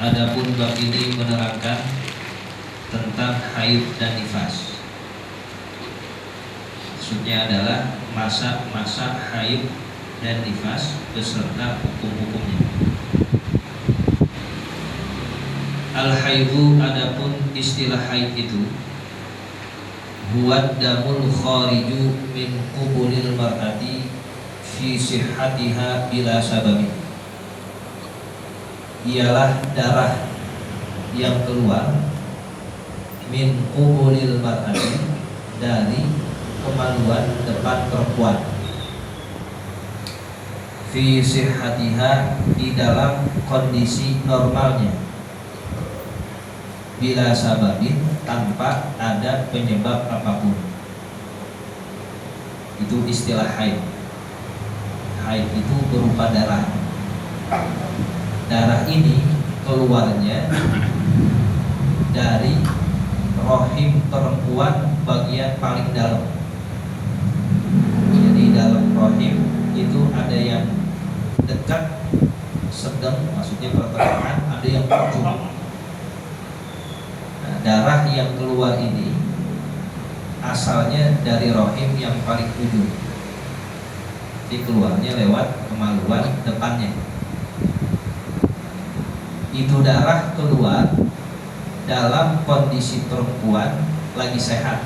Adapun bab ini menerangkan tentang haid dan nifas. Maksudnya adalah masa-masa haid dan nifas beserta hukum-hukumnya. Al-haidu, adapun istilah haid itu huwa damul khariju min qubulil mar'ati fi sihhatiha bila sababi. Ialah darah yang keluar min qubulil mar'ati, dari kemaluan depan perempuan, fi sihhatiha, di dalam kondisi normalnya, bila sababin, tanpa ada penyebab apapun. Itu istilah haid. Haid itu berupa darah. Darah ini keluarnya dari rahim perempuan bagian paling dalam. Jadi dalam rahim itu ada yang dekat, sedang, maksudnya pertengahan, ada yang ujung. Darah yang keluar ini asalnya dari rahim yang paling ujung. Jadi keluarnya lewat kemaluan depannya. Itu darah keluar dalam kondisi perempuan lagi sehat,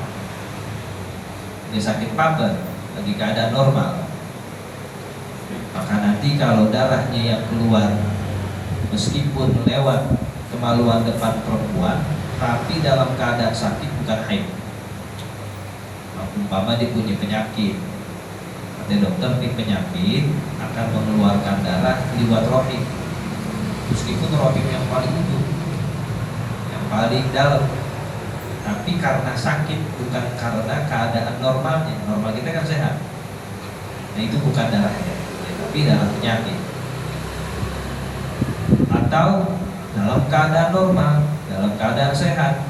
dia sakit paper, lagi keadaan normal. Maka nanti kalau darahnya yang keluar meskipun lewat kemaluan depan perempuan, tapi dalam keadaan sakit, bukan haid. Umpama dia punya penyakit, kata dokter, ini penyakit akan mengeluarkan darah lewat rahim, meskipun rahim yang paling ujung, yang paling dalam, tapi karena sakit, bukan karena keadaan normalnya. Normal kita kan sehat. Nah itu bukan darahnya, tapi darah penyakit. Atau dalam keadaan normal, dalam keadaan sehat,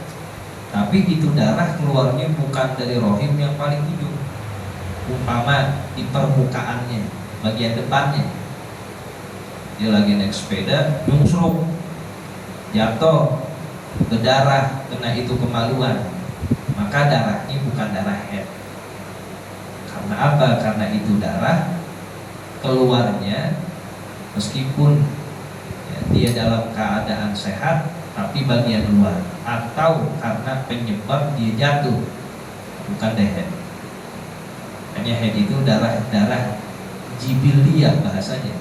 tapi itu darah keluarnya bukan dari rahim yang paling ujung. Umpama di permukaannya, bagian depannya, dia lagi naik sepeda, nyungsruk, jatuh, berdarah, kena itu kemaluan, maka darahnya bukan darah haid. Karena apa? Karena itu darah keluarnya meskipun dia dalam keadaan sehat, tapi bagian luar, atau karena penyebab dia jatuh, bukan haid. Hanya haid itu darah jibiliyah bahasanya,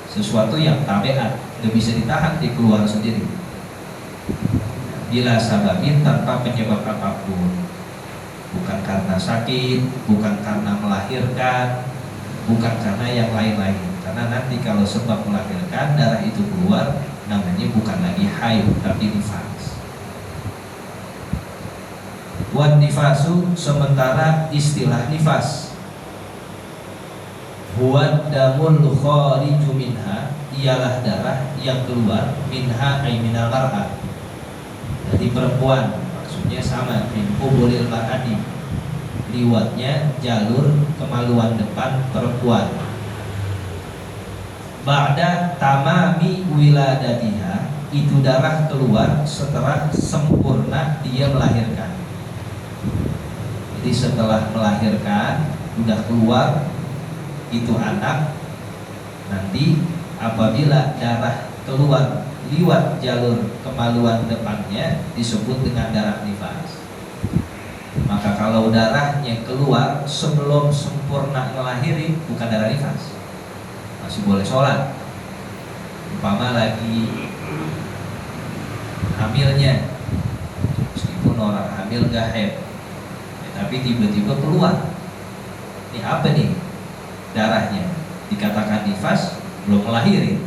sesuatu yang tabiat, nggak bisa ditahan, dia keluar sendiri. Bila sababin, tanpa penyebab apapun, bukan karena sakit, bukan karena melahirkan, bukan karena yang lain-lain. Karena nanti kalau sebab melahirkan, darah itu keluar, namanya bukan lagi haid, tapi nifas. Wan nifasu, sementara istilah nifas, huwa damul khariju minha, ialah darah yang keluar, minha ay minal mar'ah, dari perempuan, maksudnya sama, min qubulil mar'ati, liwatnya jalur kemaluan depan perempuan. Ba'da tamami wiladatiha, itu darah keluar setelah sempurna dia melahirkan. Jadi setelah melahirkan, sudah keluar itu anak, nanti apabila darah keluar liwat jalur kemaluan depannya, disebut dengan darah nifas. Maka kalau darahnya keluar sebelum sempurna melahirin, bukan darah nifas, masih boleh sholat. Umpama lagi hamilnya, meskipun orang hamil gak haid, tapi tiba-tiba keluar, ini apa nih darahnya? Dikatakan nifas, belum melahirin.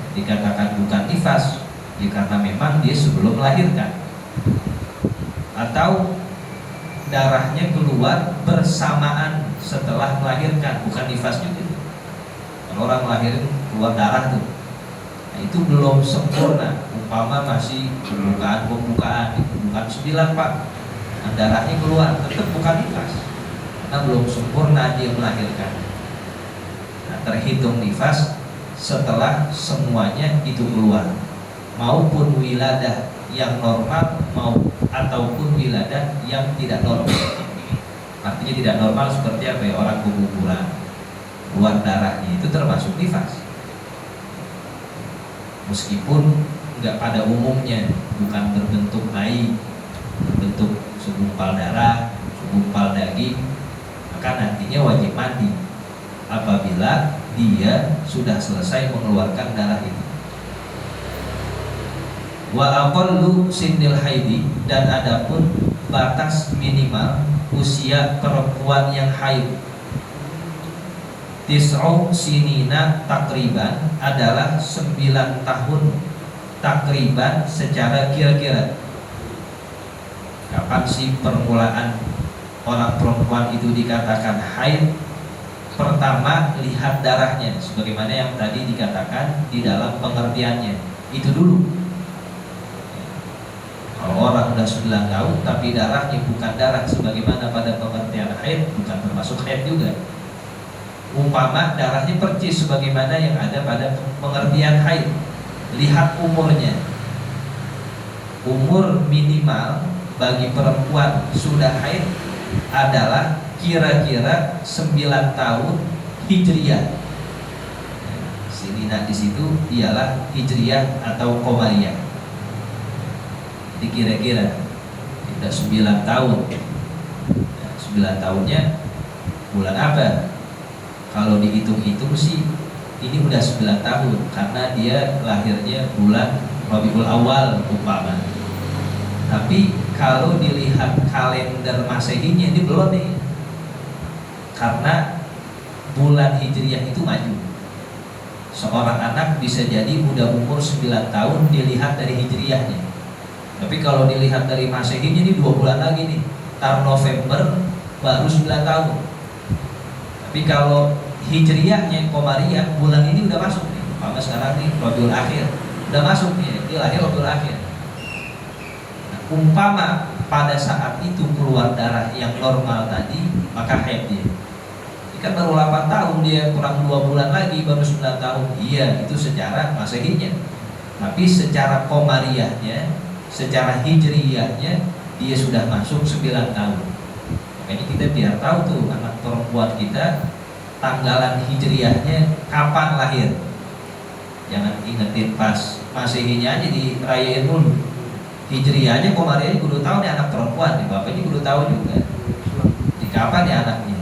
Dikatakan bukan nifas, ya karena memang dia sebelum melahirkan. Atau darahnya keluar bersamaan setelah melahirkan, bukan nifas juga. Orang melahirin keluar darah tuh, nah, itu belum sempurna. Umpama masih pembukaan, bukan 9 pak, nah, darahnya keluar, tetap bukan nifas, karena belum sempurna dia melahirkan. Nah, terhitung nifas setelah semuanya itu keluar. maupun wiladah yang normal ataupun wiladah yang tidak normal. Artinya tidak normal seperti apa ya, orang keguguran, keluar darahnya, itu termasuk nifas. Meskipun nggak pada umumnya, bukan berbentuk bayi, berbentuk segumpal darah, segumpal daging, maka nantinya wajib mandi apabila dia sudah selesai mengeluarkan darah itu. Wa aqallu sinil haidi, dan adapun batas minimal usia perempuan yang haid tis'u sinina takriban adalah 9 tahun takriban secara kira-kira. Kapan sih permulaan orang perempuan itu dikatakan haid? Pertama, lihat darahnya, sebagaimana yang tadi dikatakan di dalam pengertiannya. Itu dulu. Kalau orang sudah 9 tahun tapi darahnya bukan darah sebagaimana pada pengertian haid, bukan termasuk haid juga. Umpama darahnya percis sebagaimana yang ada pada pengertian haid, lihat umurnya. Umur minimal bagi perempuan sudah haid adalah kira-kira 9 tahun hijriyah. Sini di situ ialah hijriyah atau qamariyah. Jadi kira-kira sudah 9 tahun. 9 tahunnya bulan apa? Kalau dihitung-hitung sih ini udah 9 tahun karena dia lahirnya bulan Rabiul Awal umpama. Tapi kalau dilihat kalender Masehinya ini belum nih. Karena bulan Hijriyah itu maju. Seorang anak bisa jadi udah umur 9 tahun dilihat dari Hijriyahnya. Tapi kalau dilihat dari Masehinya ini 2 bulan lagi nih. Tar November baru 9 tahun. Tapi kalau Hijriyahnya Qamariyah bulan ini udah masuk nih. Maka sekarang nih Rabiul Akhir udah masuk nih. Dia lahir Rabiul Akhir. Nah, umpama pada saat itu keluar darah yang normal tadi, maka haid dia. Kan baru 8 tahun dia, kurang 2 bulan lagi baru 9 tahun. Iya, itu secara Masehinya. Tapi secara Qamariyahnya, secara Hijriyahnya dia sudah masuk 9 tahun. Makanya kita biar tahu tuh anak perempuan kita tanggalan Hijriyahnya kapan lahir. Jangan ingetin pas Masehinya aja dirayain dulu. Hijriyahnya Qamariyahnya kudu tahu nih anak perempuan nih, bapaknya kudu tahu juga. Di kapan nih anaknya?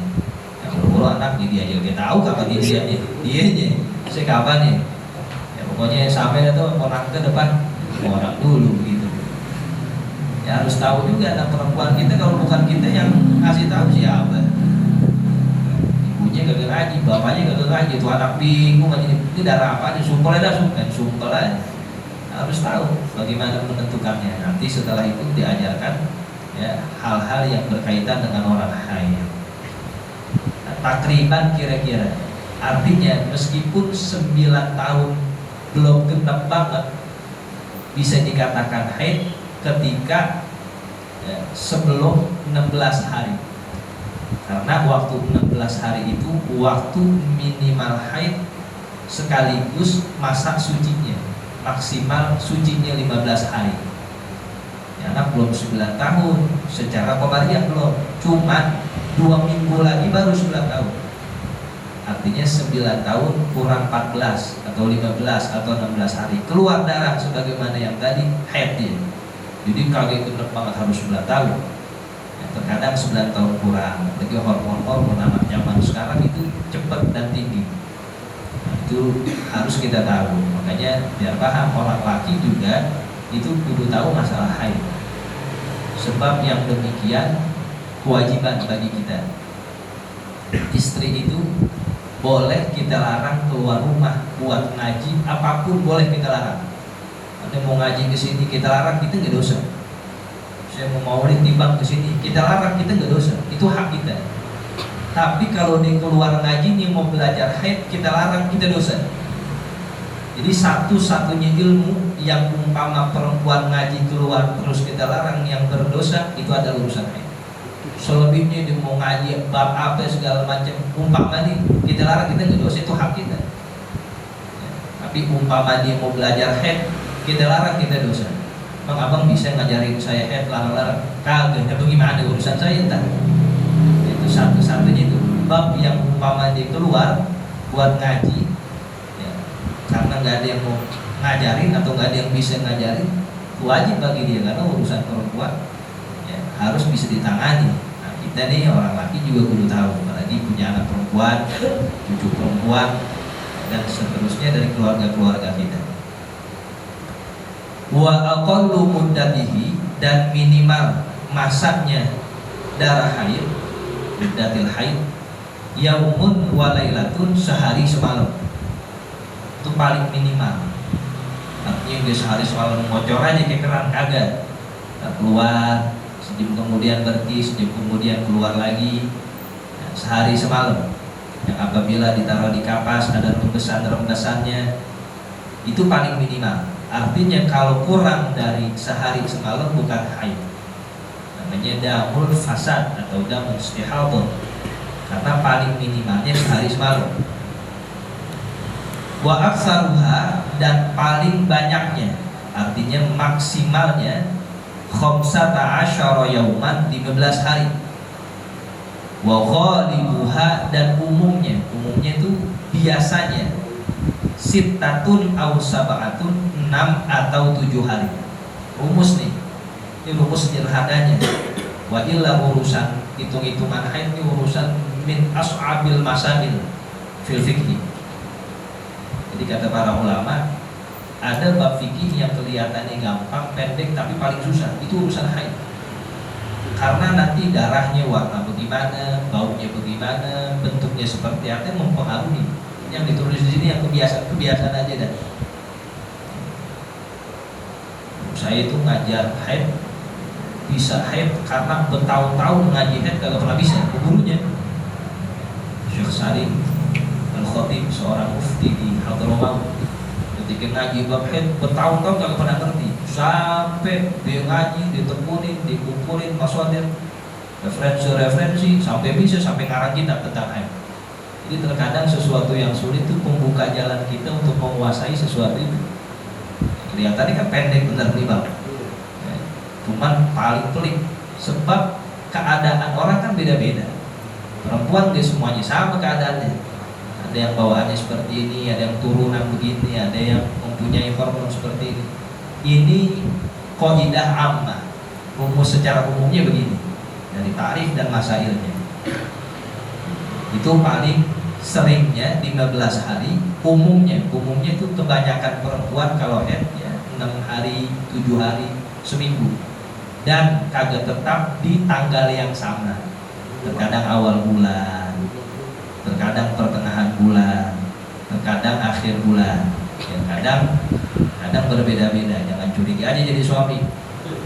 Kalau anaknya dia juga tahu kapan dia saya kapan ya. Ya pokoknya sampai itu orang ke depan orang dulu gitu. Ya harus tahu juga anak perempuan kita, kalau bukan kita yang kasih tahu siapa. Ibunya gak ngaji, bapaknya gak ngaji, itu anak bingung aja ini darah apa aja, sumpel aja sumpel aja. Harus tahu bagaimana menentukannya. Nanti setelah itu diajarkan ya hal-hal yang berkaitan dengan orang haid. Takriban kira-kira, artinya meskipun 9 tahun belum genap banget, bisa dikatakan haid ketika sebelum 16 hari. Karena waktu 16 hari itu waktu minimal haid sekaligus masa sucinya, maksimal sucinya 15 hari. Ya, anak belum 9 tahun secara Qamariyah belum, cuman 2 minggu lagi baru 9 tahun. Artinya 9 tahun kurang 14 atau 15 atau 16 hari keluar darah sebagaimana yang tadi haid dia. Jadi kaget bener banget harus 9 tahun. Ya, terkadang 9 tahun kurang. Lagi hormon anak zaman sekarang itu cepat dan tinggi. Nah, itu harus kita tahu. Makanya biar paham orang laki juga itu kudu tahu masalah haid. Sebab yang demikian kewajiban bagi kita. Istri itu boleh kita larang keluar rumah buat ngaji, apapun boleh kita larang. Ada mau ngaji ke sini kita larang, kita nggak dosa. Saya mau maulid timbang ke sini kita larang, kita nggak dosa. Itu hak kita. Tapi kalau dia keluar ngaji nih mau belajar haid, kita larang, kita dosa. Jadi satu-satunya ilmu yang umpama perempuan ngaji keluar terus kita larang yang berdosa, itu adalah urusan haid. Selebihnya dia mau ngaji bab apa segala macam, umpama nih kita larang, kita nggak dosa, itu hak kita. Ya. Tapi umpama dia mau belajar haid, kita larang kita dosa. Bang abang bisa ngajarin saya larang-larang? Kagak, bagaimana urusan saya entah. Itu satu-satunya itu bab yang umpamanya keluar buat ngaji, ya, karena nggak ada yang mau ngajarin atau nggak ada yang bisa ngajarin, wajib bagi dia karena urusan perempuan ya, harus bisa ditangani. Nah, kita nih orang laki juga kudu tahu, apalagi punya anak perempuan, cucu perempuan, dan seterusnya dari keluarga-keluarga kita. Wa aqallu muddatihi, dan minimal masanya darah haid, muddatil haid, yaumun wa lailatun, sehari semalam. Itu paling minimal. Artinya dia sehari semalam ngocor aja kayak keran, kagak. Keluar, sejam kemudian berhenti, sejam kemudian keluar lagi. Nah, sehari semalam. Yang apabila ditaruh di kapas ada rembesan-rembesannya, itu paling minimal. Artinya kalau kurang dari sehari semalam bukan haid, namanya damul fasad atau damul istihadah, karena paling minimalnya sehari semalam. Wa aksaruha, dan paling banyaknya, artinya maksimalnya khamsata asyara yauman, 15 hari. Wa ghalibuha, dan umumnya itu biasanya sittatun aw sab'atun, 6 atau 7 hari. Rumus nih, ini rumus sederhananya. Wa illa urusan hitung-hitungan haid ini urusan min as'abil masail fil fikih. Jadi kata para ulama, ada bab fikih yang kelihatannya gampang, pendek, tapi paling susah, itu urusan haid. Karena nanti darahnya warna bagaimana, baunya bagaimana, bentuknya seperti apa yang mempengaruhi. Yang ditulis di sini yang kebiasaan aja dah. Saya itu ngajar haid, bisa haid karena bertahun-tahun ngaji haid kagak pernah bisa. Gurunya Syekh Salim Al-Khatib, seorang mufti di Hadramaut, ketika ngaji bab haid bertahun-tahun kagak pernah ngerti, sampai dia ngaji, ditekunin, dikumpulin masadir, referensi sampai bisa sampai ngarang kitab tentang haid. Jadi terkadang sesuatu yang sulit itu membuka jalan kita untuk menguasai sesuatu itu. Kelihatannya kan pendek bener nih bang, ya, cuman paling pelik. Sebab keadaan orang kan beda-beda. Perempuan dia semuanya sama keadaannya. Ada yang bawaannya seperti ini, ada yang turunan begini, ada yang mempunyai hormon seperti ini. Ini qaidah ammah, rumus secara umumnya begini dari tarikh dan masailnya. Itu paling seringnya 15 hari, umumnya itu kebanyakan perempuan kalau haid ya 6 hari, 7 hari, seminggu, dan kagak tetap di tanggal yang sama. Terkadang awal bulan, terkadang pertengahan bulan, terkadang akhir bulan, ya, kadang berbeda-beda. Jangan curiga aja jadi suami.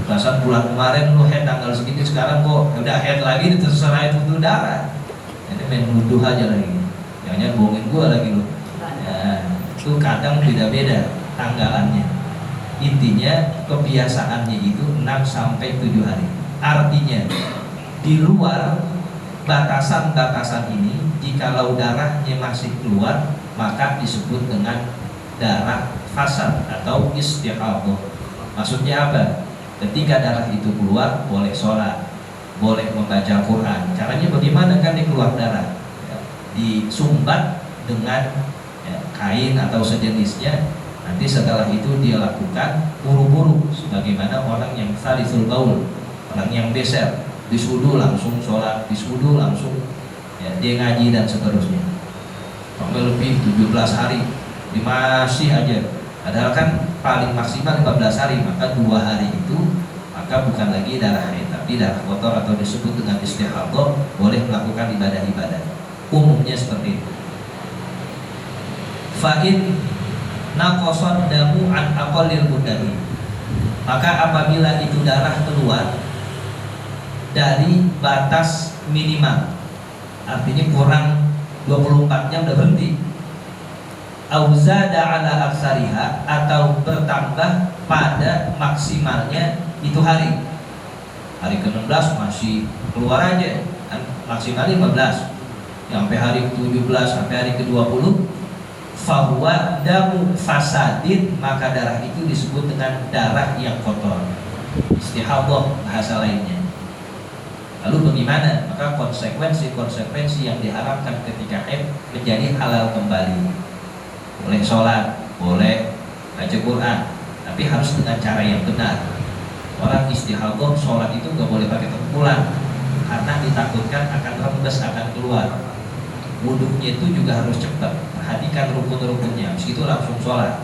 Perasaan bulan kemarin lu haid tanggal segini, sekarang kok udah haid lagi, terserah itu darah. Jadi main nuduh aja lagi. Jangan bohongin gua lagi lu. Ya, itu kadang beda-beda tanggalannya. Intinya kebiasaannya itu 6 sampai 7 hari. Artinya di luar batasan-batasan ini, jikalau darahnya masih keluar, maka disebut dengan darah fasad atau istihadah. Maksudnya apa? Ketika darah itu keluar, boleh sholat, boleh membaca Quran. Caranya bagaimana kan dia keluar darah? Ya, disumbat dengan ya, kain atau sejenisnya. Nanti setelah itu dia lakukan buru-buru, sebagaimana orang yang salisul baul, orang yang beser, disudu langsung sholat, disudu langsung ya, dia ngaji dan seterusnya. Sampai lebih 17 hari, dia masih aja. Padahal kan paling maksimal 15 hari, maka 2 hari itu maka bukan lagi darah haid, tapi darah kotor atau disebut dengan istihadah, boleh melakukan ibadah-ibadah. Umumnya seperti itu. Fa'in naqasad damu an aqallil muddati, maka apabila itu darah keluar dari batas minimal, artinya kurang 24 jam udah berhenti, auzada ala aksariha, atau bertambah pada maksimalnya itu hari ke-16 masih keluar aja kan, maksimal 15 sampai hari ke-17 sampai hari ke-20, fahuwa damu fasadin, maka darah itu disebut dengan darah yang kotor. Istihadah bahasa lainnya. Lalu bagaimana? Maka konsekuensi yang diharapkan ketika haid menjadi halal kembali. Boleh sholat, boleh baca Quran, tapi harus dengan cara yang benar. Orang istihadah sholat itu nggak boleh pakai tempulan, karena ditakutkan akan rembes, akan keluar. Wudhunya itu juga harus cepat. Perhatikan rukun-rukunnya, habis itu langsung sholat.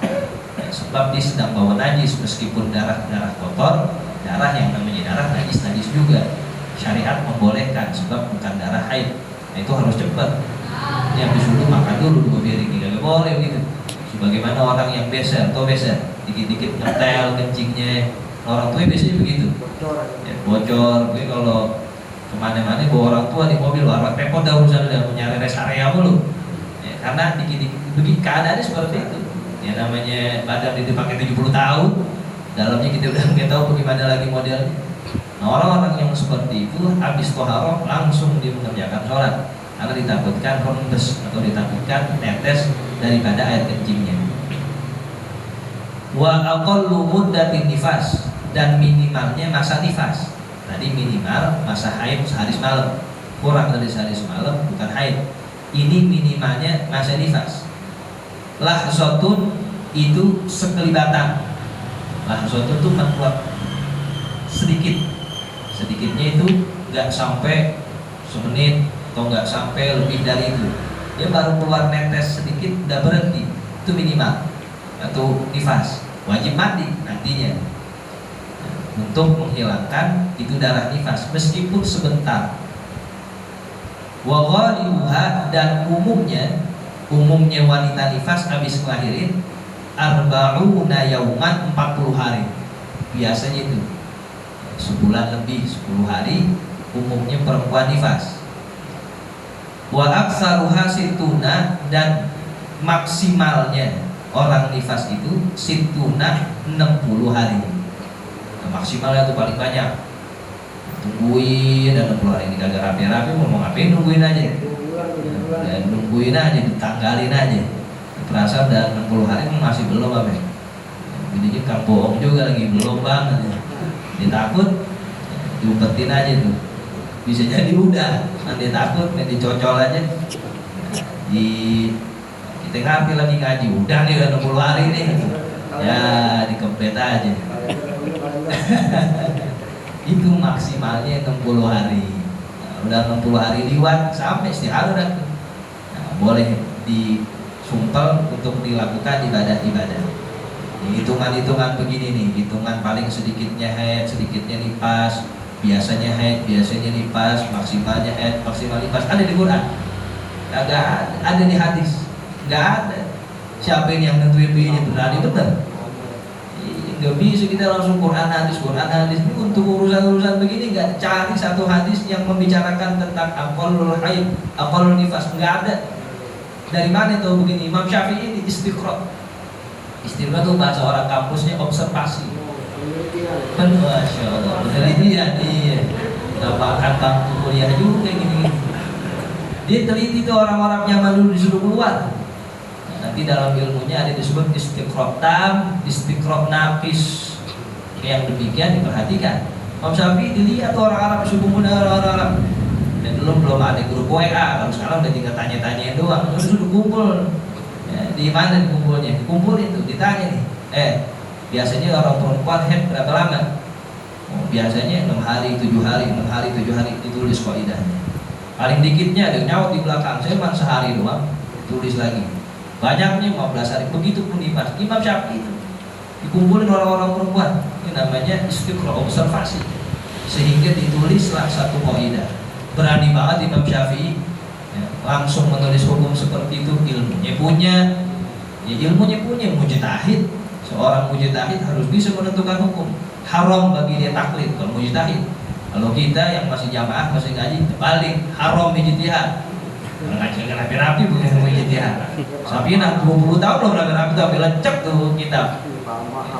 Sebab dia sedang bawa najis, meskipun darah kotor, darah yang namanya darah najis juga. Syariat membolehkan, sebab bukan darah haid. Nah, itu harus cepat. Ini habis dulu makan dulu 2 piring, nggak boleh gitu. Sebagaimana orang yang beser, dikit-dikit ngetel kencingnya. Orang tua biasanya begitu. Bocor. Gue kalau kemana-mana bawa orang tua di mobil, orang repot dah urusan udah nyari rest area mulu. Karena dikit-dikit begitu keadaannya seperti itu. Ya namanya badan itu pakai 70 tahun, dalamnya kita udah nggak tahu bagaimana lagi modelnya. Nah, orang-orang yang seperti itu habis toharoh langsung dia mengerjakan sholat, karena ditakutkan rembes atau ditakutkan netes daripada air kencingnya. Wa aqallu muddatin nifas, dan minimalnya masa nifas. Tadi minimal masa haid sehari semalam, kurang dari sehari semalam bukan haid. Ini minimalnya masa nifas. Lahzatun itu sekelibatan. Lahzatun itu menguap sedikitnya itu nggak sampai semenit atau nggak sampai lebih dari itu. Dia baru keluar netes sedikit udah berhenti, itu minimal atau nifas. Wajib mandi nantinya untuk menghilangkan itu darah nifas meskipun sebentar. Wa ghalibuha, dan umumnya wanita nifas habis ngelahirin arba'una yauman, 40 hari biasanya itu, sebulan lebih 10 hari umumnya perempuan nifas. Wa aksaruha situna, dan maksimalnya orang nifas itu situna 60 hari. Nah, maksimalnya itu paling banyak. Tungguin dan 60 hari ini kagak rapi-rapi, mau ngapain, nungguin aja. Dan nungguin aja, ditanggalin aja. Perasaan udah 60 hari masih belum apa. Jadi kan bohong juga lagi, belum banget. Dia takut, diumpetin aja tuh. Bisa jadi udah, nanti takut, nanti dicocol aja. Kita ngerti lagi ngaji, udah nih udah 60 hari nih. Ya dikempet aja. Itu maksimalnya 60 hari. Nah, udah 60 hari liwat sampai istihadah. Nah, boleh disumpel untuk dilakukan ibadah-ibadah. Hitungan-hitungan begini nih, hitungan paling sedikitnya haid, sedikitnya nifas, biasanya haid, biasanya nifas, maksimalnya haid, maksimal nifas. Ada di Quran? Kagak ada di hadis. Nggak ada. Siapa ini yang nentuin begini berani benar? Nggak bisa kita langsung Quran hadis. Ini untuk urusan-urusan begini nggak cari satu hadis yang membicarakan tentang aqallul haid, aqallul nifas. Nggak ada. Dari mana tahu begini? Imam Syafi'i ini istiqra. Istiqra itu bahasa orang kampusnya observasi. Masya Allah. Penelitian iya. Nggak makan bangku kuliah juga gini. Dia teliti tuh orang-orang zaman dulu disuruh keluar. Nanti dalam ilmunya ada disebut istiqra' tam, istiqra' naqis. Yang demikian diperhatikan. Imam Syafi'i dilihat orang Arab, suku muda orang Arab. Dan belum ada grup WA. Kalau sekarang udah tinggal tanya-tanya doang. Terus sudah kumpul. Ya, di mana dikumpulnya? Dikumpul itu, ditanya nih. Biasanya orang perempuan haid berapa lama? Oh, biasanya 6 hari, 7 hari, 6 hari, 7 hari ditulis kaidahnya. Paling dikitnya ada nyaut di belakang. Saya cuma sehari doang, tulis lagi. Banyaknya 15 hari, begitu pun nifas. Imam Syafi'i itu dikumpulin orang-orang perempuan, ini namanya istiqra, observasi, sehingga ditulislah satu kaidah. Berani banget Imam Syafi'i ya, langsung menulis hukum seperti itu. Ilmunya punya mujtahid. Seorang mujtahid harus bisa menentukan hukum. Haram bagi dia taklid kalau mujtahid. Kalau kita yang masih jamaah, masih ngaji, balik haram ijtihad. Ngaji nggak rapi-rapi bukan ijtihad. Tapi 20 tahun belum rapi-rapi tapi lecek tuh kitab.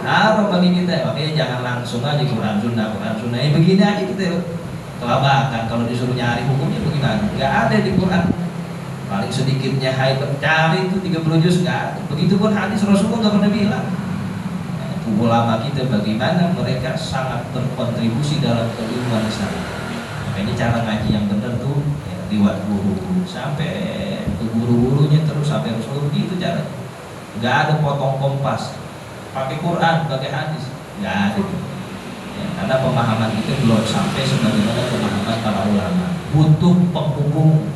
Haram bagi kita, makanya jangan langsung aja Quran Sunnah. Ini begini aja kita kelabakan. Kalau disuruh nyari hukumnya bagaimana? Nggak ada di Quran. Paling sedikitnya haid cari itu 30 juz nggak ada. Begitupun hadis Rasulullah nggak pernah bilang. Ulama kita bagaimana mereka sangat berkontribusi dalam keilmuan Islam. Makanya cara ngaji yang benar tuh ya, riwayat guru sampai ke guru-gurunya terus sampai Rasulullah itu cara. Nggak ada potong kompas. Pakai Quran, pakai hadis, nggak ada. Ya, karena pemahaman kita belum sampai sebagaimana pemahaman para ulama. Butuh penghubung,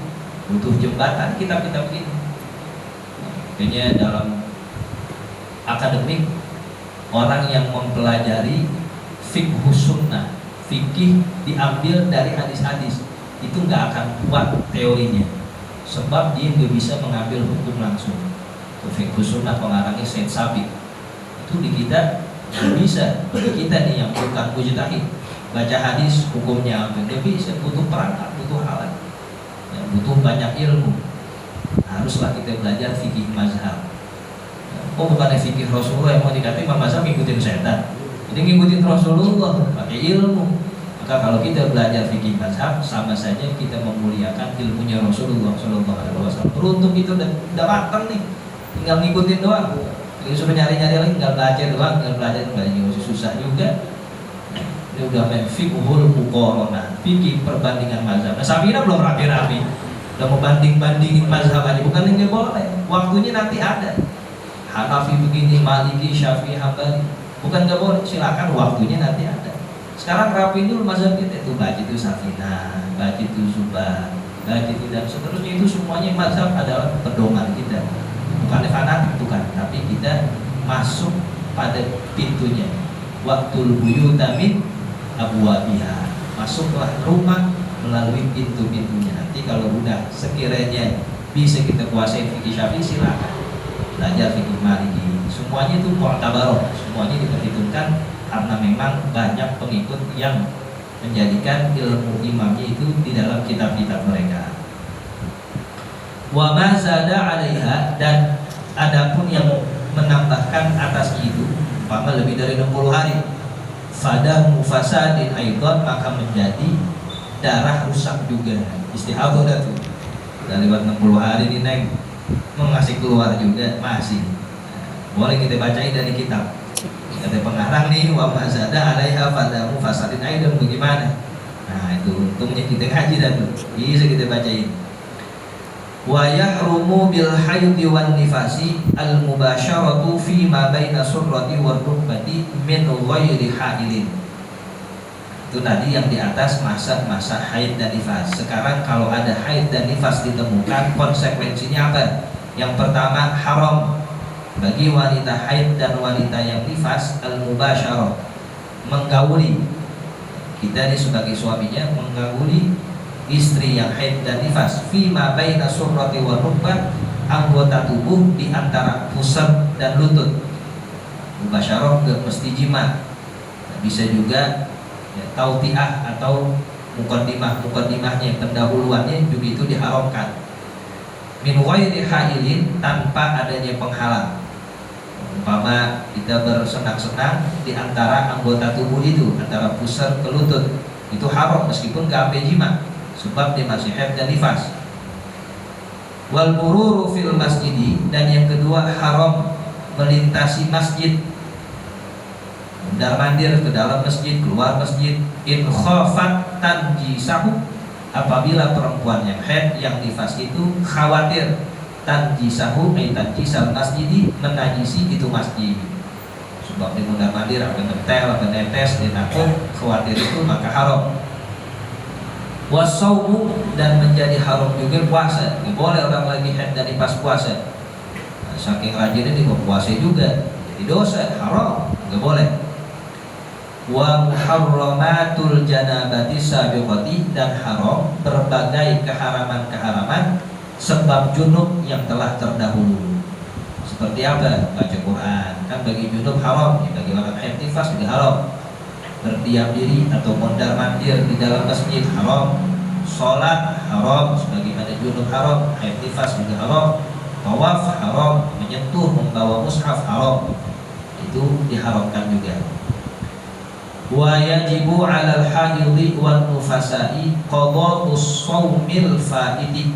butuh jembatan kitab-kitab ini. Makanya dalam akademik orang yang mempelajari fikih sunnah, fikih diambil dari hadis-hadis, itu nggak akan kuat teorinya, sebab dia nggak bisa mengambil hukum langsung. Fikih sunnah pengarangnya Said Sabiq, itu di kita nggak bisa. Bagi kita nih yang bukan mujtahid, baca hadis hukumnya apa nggak bisa, butuh perangkat, butuh alat, ya, butuh banyak ilmu. Haruslah kita belajar fikih mazhab. Oh bukan fikih Rasulullah yang mau dikatakan Imam Mazhab ngikutin setan. Ini ngikutin Rasulullah pakai ilmu. Maka kalau kita belajar fikih mazhab sama saja kita memuliakan ilmunya Rasulullah Shallallahu Alaihi Wasallam. Beruntung itu udah matang nih, tinggal ngikutin doang. Jadi suruh nyari-nyari lagi, tinggal baca doang, tinggal belajar masih susah juga. Ini udah main fiqhul muqaranah, fikih perbandingan mazhab. Nah Syafi'iyah belum rapi-rapi, udah mau banding-bandingin mazhab aja, bukan yang boleh. Waktunya nanti ada. Hanafi begini, Maliki, Syafi'i, Hambali, bukan nggak boleh, silakan waktunya nanti ada. Sekarang rapiin dulu mazhab kita itu, baca itu Safinah, baca itu Zubair, baca itu dan seterusnya, itu semuanya mazhab adalah pedoman kita, bukan fanatik bukan, tapi kita masuk pada pintunya. Waktul buyuta min abwabiha, masuklah rumah melalui pintu-pintunya. Nanti kalau udah sekiranya bisa kita kuasai fikih Syafi'i, silakan belajar fikih Maliki, semuanya itu mu'tabaroh, semuanya diperhitungkan karena memang banyak pengikut yang menjadikan ilmu imamnya itu di dalam kitab-kitab mereka. Wa ma zada 'alaiha, dan adapun yang menambahkan atas itu umpama lebih dari 60 hari, fadah mufasadin aidan, maka menjadi darah rusak juga. Istihadah dah tuh. Dari 60 hari ini neng mengasih keluar juga masih. Boleh kita bacain dari kitab. Kata pengarang nih, wa mazada 'alaiha fadamu fasadin aidan, bagaimana? Nah, itu untungnya kita ngaji dan tuh. Bisa kita bacain. Wa yahrumu bil haidi wan nifasi al mubasyaratu fi ma baina surrati war rukbati min ghairi hailin. Itu tadi yang di atas masa haid dan nifas. Sekarang kalau ada haid dan nifas ditemukan, konsekuensinya apa? Yang pertama, haram bagi wanita haid dan wanita yang nifas al-mubasyarah, menggauli. Kita ini sebagai suaminya menggauli istri yang haid dan nifas fi ma baina surrati wa rukbah, anggota tubuh di antara pusat dan lutut. Mubasyarah ke mesti jima. Bisa juga ya, tautiah atau mukaddimahnya, pendahuluannya juga itu diharamkan. Min ghairi hailin, tanpa adanya penghalang. Umpama kita bersenang-senang di antara anggota tubuh itu, antara pusar ke lutut, itu haram meskipun gak sampai jima, sebab dia masih haid dan nifas. Wal mururu fil masjidi, dan yang kedua haram melintasi masjid, mondar-mandir ke dalam masjid, keluar masjid, in khafat tanjisahu, apabila perempuan yang haid yang nifas itu khawatir tanjisahu ay tanjisal masjidi, menajisi itu masjid, sebab di mondar-mandir akan ngetel, akan netes, dia takut khawatir itu, maka haram. Wasaumu, dan menjadi haram juga puasa. Nggak boleh orang lagi haid dan nifas puasa. Nah, saking rajinnya dia puasa juga, jadi dosa, haram, nggak boleh. Wa muharramatul janabati sabiqati, dan haram berbagai keharaman-keharaman sebab junub yang telah terdahulu. Seperti apa? Baca Quran, kan bagi junub haram, ya, bagi orang haid nifas juga haram. Berdiam diri atau mondar-mandir di dalam masjid haram. Salat haram, sebagaimana junub haram, haid nifas juga haram. Tawaf haram, menyentuh membawa mushaf haram, itu diharamkan juga. Wa yajibu 'alal haidhi wan nufasai qada'us shaumil fa'idi,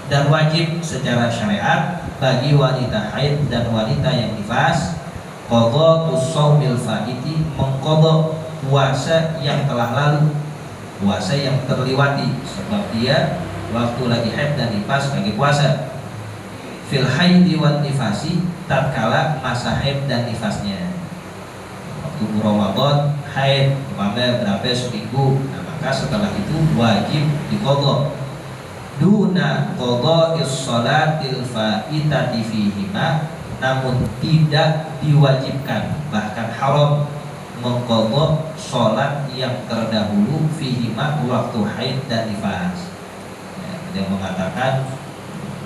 Dan wajib secara syariat bagi wanita haid dan wanita yang nifas qadha'us shaumil faiti, mengqadha puasa yang telah lalu, puasa yang terlewati, sebab dia waktu lagi haid dan nifas lagi puasa. Fil haidi wan nifasi, tatkala masa haid dan nifasnya. Waktu Ramadan haid umpamanya berapa seminggu, nah maka setelah itu wajib diqadha. Duna qadha'is sholatil faitati fihima, namun tidak diwajibkan, bahkan haram mengqadha sholat yang terdahulu fihima waktu haid dan nifas. Yang mengatakan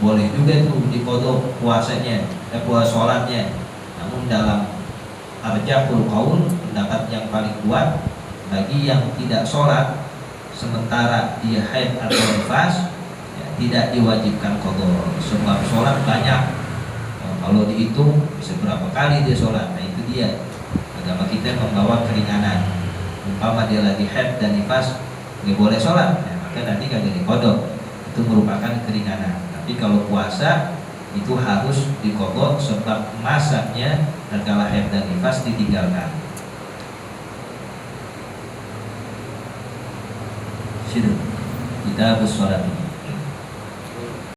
boleh juga itu diqadha puasanya, puasa sholatnya. Namun dalam arjahul qaul, pendapat yang paling kuat, bagi yang tidak sholat sementara dia haid atau nifas, ya, tidak diwajibkan qadha, sebab sholat banyak. Kalau dihitung bisa berapa kali dia sholat, nah itu dia. Agama kita membawa keringanan. Umpama dia lagi haid dan nifas nggak boleh sholat, ya, maka nanti kagak diqadha. Itu merupakan keringanan. Tapi kalau puasa itu harus diqadha sebab masanya tatkala haid dan nifas ditinggalkan. Situ kita bersolat.